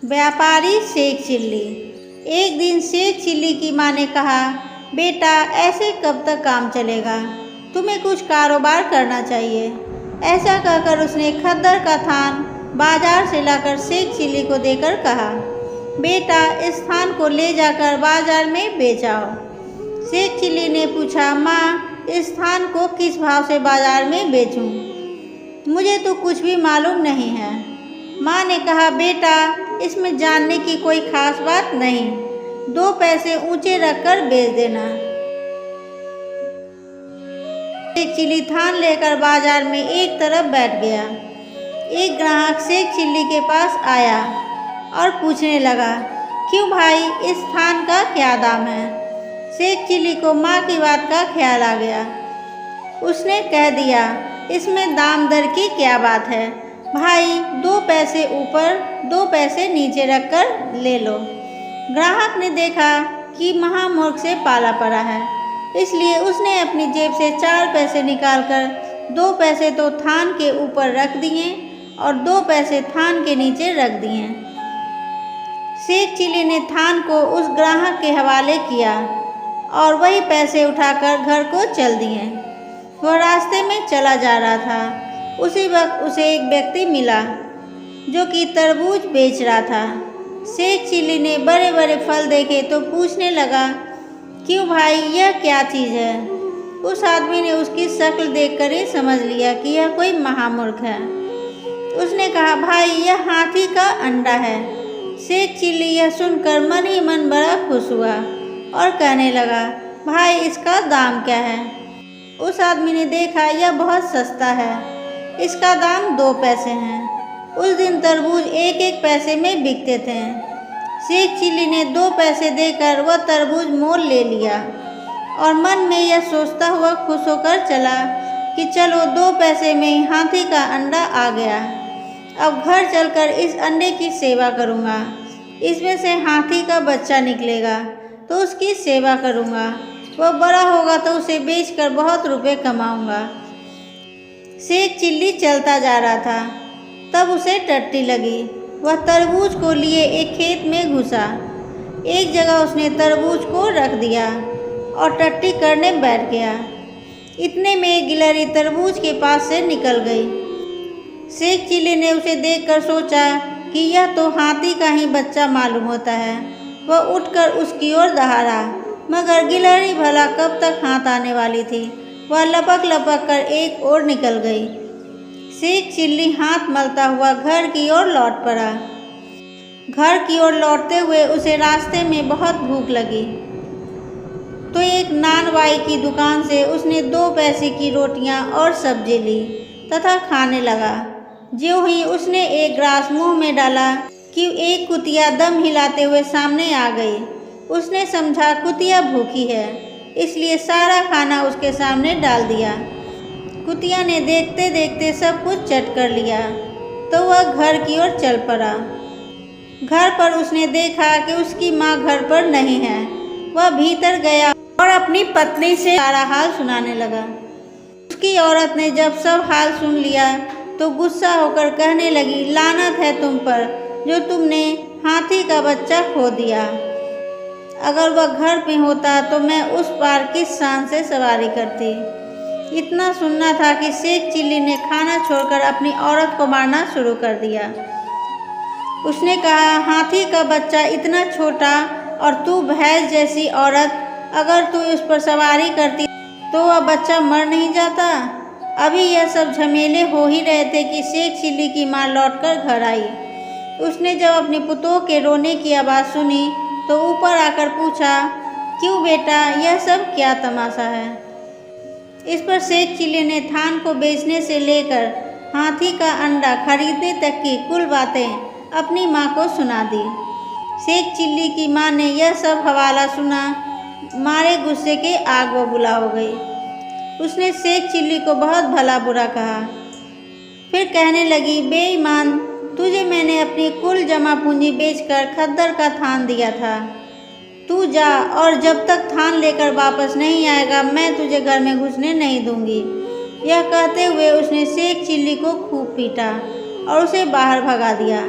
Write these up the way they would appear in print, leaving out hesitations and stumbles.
व्यापारी शेख चिल्ली। एक दिन शेख चिल्ली की माँ ने कहा, बेटा ऐसे कब तक काम चलेगा, तुम्हें कुछ कारोबार करना चाहिए। ऐसा कहकर उसने खद्दर का थान बाजार से लाकर शेख चिल्ली को देकर कहा, बेटा इस थान को ले जाकर बाजार में बेचाओ। शेख चिल्ली ने पूछा, माँ इस थान को किस भाव से बाजार में बेचूं? मुझे तो कुछ भी मालूम नहीं है। माँ ने कहा, बेटा इसमें जानने की कोई खास बात नहीं, 2 पैसे ऊंचे रखकर बेच देना। शेख चिल्ली थान लेकर बाजार में एक तरफ बैठ गया। एक ग्राहक शेख चिल्ली के पास आया और पूछने लगा, क्यों भाई इस थान का क्या दाम है? शेख चिल्ली को माँ की बात का ख्याल आ गया। उसने कह दिया, इसमें दाम दर की क्या बात है भाई, 2 पैसे ऊपर 2 पैसे नीचे रखकर ले लो। ग्राहक ने देखा कि महामूर्ख से पाला पड़ा है, इसलिए उसने अपनी जेब से 4 पैसे निकालकर 2 पैसे तो थान के ऊपर रख दिए और 2 पैसे थान के नीचे रख दिए। शेख चिल्ली ने थान को उस ग्राहक के हवाले किया और वही पैसे उठाकर घर को चल दिए। वह रास्ते में चला जा रहा था। उसी वक्त उसे एक व्यक्ति मिला जो कि तरबूज बेच रहा था। शेख चिल्ली ने बड़े बड़े फल देखे तो पूछने लगा, क्यों भाई यह क्या चीज़ है? उस आदमी ने उसकी शक्ल देखकर ही समझ लिया कि यह कोई महामूर्ख है। उसने कहा, भाई यह हाथी का अंडा है। शेख चिल्ली यह सुनकर मन ही मन बड़ा खुश हुआ और कहने लगा, भाई इसका दाम क्या है? उस आदमी ने देखा यह बहुत सस्ता है, इसका दाम 2 पैसे हैं। उस दिन तरबूज 1-1 पैसे में बिकते थे। शेख चिल्ली ने 2 पैसे देकर वह तरबूज मोल ले लिया और मन में यह सोचता हुआ खुश होकर चला कि चलो 2 पैसे में ही हाथी का अंडा आ गया। अब घर चलकर इस अंडे की सेवा करूँगा, इसमें से हाथी का बच्चा निकलेगा तो उसकी सेवा करूँगा, वह बड़ा होगा तो उसे बेचकर बहुत रुपए कमाऊँगा। शेख चिल्ली चलता जा रहा था, तब उसे टट्टी लगी। वह तरबूज को लिए एक खेत में घुसा। एक जगह उसने तरबूज को रख दिया और टट्टी करने बैठ गया। इतने में एक गिलहरी तरबूज के पास से निकल गई। शेख चिल्ली ने उसे देखकर सोचा कि यह तो हाथी का ही बच्चा मालूम होता है। वह उठकर उसकी ओर दहाड़ा, मगर गिलहरी भला कब तक हाथ आने वाली थी। वह लपक लपक कर एक ओर निकल गई। शेख चिल्ली हाथ मलता हुआ घर की ओर लौट पड़ा। घर की ओर लौटते हुए उसे रास्ते में बहुत भूख लगी, तो एक नानवाई की दुकान से उसने 2 पैसे की रोटियां और सब्जी ली तथा खाने लगा। ज्यों ही उसने एक ग्रास मुंह में डाला कि एक कुतिया दम हिलाते हुए सामने आ गई। उसने समझा कुतिया भूखी है, इसलिए सारा खाना उसके सामने डाल दिया। कुतिया ने देखते देखते सब कुछ चट कर लिया, तो वह घर की ओर चल पड़ा। घर पर उसने देखा कि उसकी माँ घर पर नहीं है। वह भीतर गया और अपनी पत्नी से सारा हाल सुनाने लगा। उसकी औरत ने जब सब हाल सुन लिया तो गुस्सा होकर कहने लगी, लानत है तुम पर जो तुमने हाथी का बच्चा खो दिया। अगर वह घर में होता तो मैं उस पार किस शान से सवारी करती। इतना सुनना था कि शेख चिल्ली ने खाना छोड़कर अपनी औरत को मारना शुरू कर दिया। उसने कहा, हाथी का बच्चा इतना छोटा और तू भैंस जैसी औरत, अगर तू उस पर सवारी करती तो वह बच्चा मर नहीं जाता। अभी यह सब झमेले हो ही रहे थे कि शेख चिल्ली की माँ लौटकर घर आई। उसने जब अपनी पुतोह के रोने की आवाज़ सुनी तो ऊपर आकर पूछा, क्यों बेटा यह सब क्या तमाशा है? इस पर शेख चिल्ली ने थान को बेचने से लेकर हाथी का अंडा खरीदने तक की कुल बातें अपनी माँ को सुना दी। शेख चिल्ली की माँ ने यह सब हवाला सुना, मारे गुस्से के आग वो बुला हो गई। उसने शेख चिल्ली को बहुत भला बुरा कहा। फिर कहने लगी, बेईमान, तुझे मैंने अपनी कुल जमा पूंजी बेचकर खद्दर का थान दिया था। तू जा और जब तक थान लेकर वापस नहीं आएगा मैं तुझे घर में घुसने नहीं दूंगी। यह कहते हुए उसने शेख चिल्ली को खूब पीटा और उसे बाहर भगा दिया।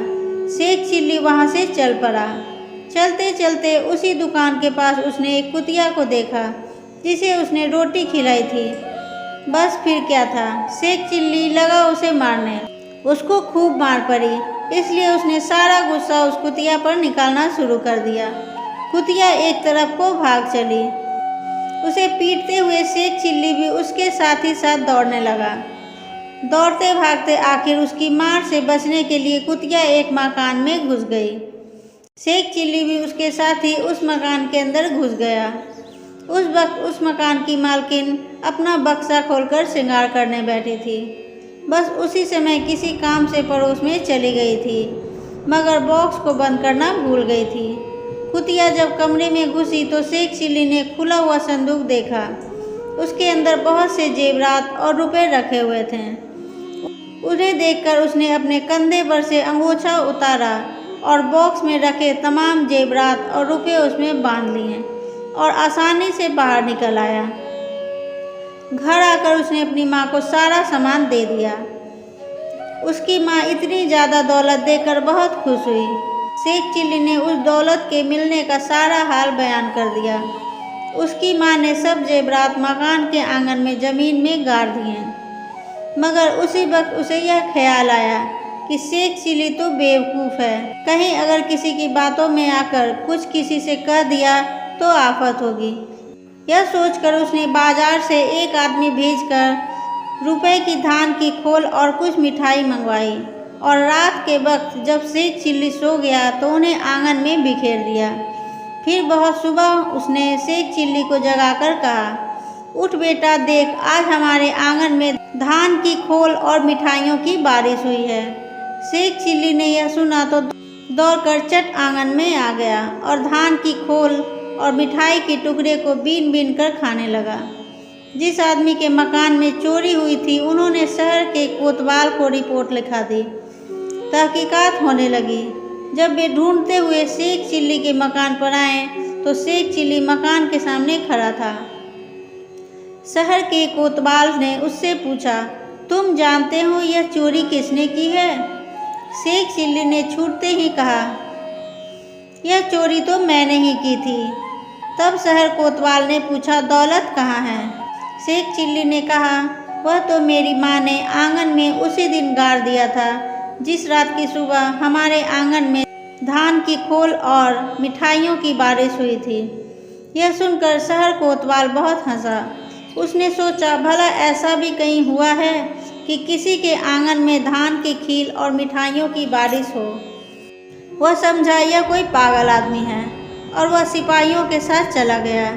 शेख चिल्ली वहाँ से चल पड़ा। चलते चलते उसी दुकान के पास उसने एक कुतिया को देखा जिसे उसने रोटी खिलाई थी। बस फिर क्या था, शेख चिल्ली लगा उसे मारने। उसको खूब मार पड़ी, इसलिए उसने सारा गुस्सा उस कुतिया पर निकालना शुरू कर दिया। कुतिया एक तरफ को भाग चली। उसे पीटते हुए शेख चिल्ली भी उसके साथ ही साथ दौड़ने लगा। दौड़ते भागते आखिर उसकी मार से बचने के लिए कुतिया एक मकान में घुस गई। शेख चिल्ली भी उसके साथ ही उस मकान के अंदर घुस गया। उस वक्त उस मकान की मालकिन अपना बक्सा खोलकर श्रृंगार करने बैठी थी। बस उसी समय किसी काम से पड़ोस में चली गई थी, मगर बॉक्स को बंद करना भूल गई थी। कुतिया जब कमरे में घुसी तो शेख चिल्ली ने खुला हुआ संदूक देखा। उसके अंदर बहुत से जेवरात और रुपए रखे हुए थे। उन्हें देखकर उसने अपने कंधे पर से अंगोछा उतारा और बॉक्स में रखे तमाम जेवरात और रुपए उसमें बांध लिए और आसानी से बाहर निकल आया। घर आकर उसने अपनी माँ को सारा सामान दे दिया। उसकी माँ इतनी ज़्यादा दौलत देखकर बहुत खुश हुई। शेख चिल्ली ने उस दौलत के मिलने का सारा हाल बयान कर दिया। उसकी माँ ने सब जेवरात मकान के आंगन में ज़मीन में गाड़ दिए, मगर उसी वक्त उसे यह ख्याल आया कि शेख चिल्ली तो बेवकूफ़ है, कहीं अगर किसी की बातों में आकर कुछ किसी से कह दिया तो आफत होगी। यह सोचकर उसने बाजार से एक आदमी भेजकर रुपए की धान की खोल और कुछ मिठाई मंगवाई और रात के वक्त जब शेख चिल्ली सो गया तो उन्हें आंगन में बिखेर दिया। फिर बहुत सुबह उसने शेख चिल्ली को जगाकर कहा, उठ बेटा, देख आज हमारे आंगन में धान की खोल और मिठाइयों की बारिश हुई है। शेख चिल्ली ने यह सुना तो दौड़कर चट आंगन में आ गया और धान की खोल और मिठाई के टुकड़े को बीन बीन कर खाने लगा। जिस आदमी के मकान में चोरी हुई थी उन्होंने शहर के कोतवाल को रिपोर्ट लिखा दी। तहकीकात होने लगी। जब वे ढूंढते हुए शेख चिल्ली के मकान पर आए तो शेख चिल्ली मकान के सामने खड़ा था। शहर के कोतवाल ने उससे पूछा, तुम जानते हो यह चोरी किसने की है? शेख चिल्ली ने छूटते ही कहा, यह चोरी तो मैंने ही की थी। तब शहर कोतवाल ने पूछा, दौलत कहाँ है? शेख चिल्ली ने कहा, वह तो मेरी माँ ने आंगन में उसी दिन गाड़ दिया था जिस रात की सुबह हमारे आंगन में धान की खोल और मिठाइयों की बारिश हुई थी। यह सुनकर शहर कोतवाल बहुत हंसा। उसने सोचा, भला ऐसा भी कहीं हुआ है कि किसी के आंगन में धान की खील और मिठाइयों की बारिश हो। वह समझा यह कोई पागल आदमी है और वह सिपाहियों के साथ चला गया।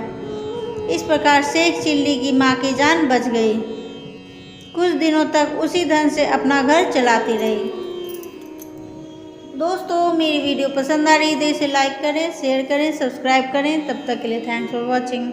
इस प्रकार शेख चिल्ली की माँ की जान बच गई। कुछ दिनों तक उसी धन से अपना घर चलाती रही। दोस्तों, मेरी वीडियो पसंद आ रही है तो इसे लाइक करें, शेयर करें, सब्सक्राइब करें। तब तक के लिए थैंक्स फॉर वॉचिंग।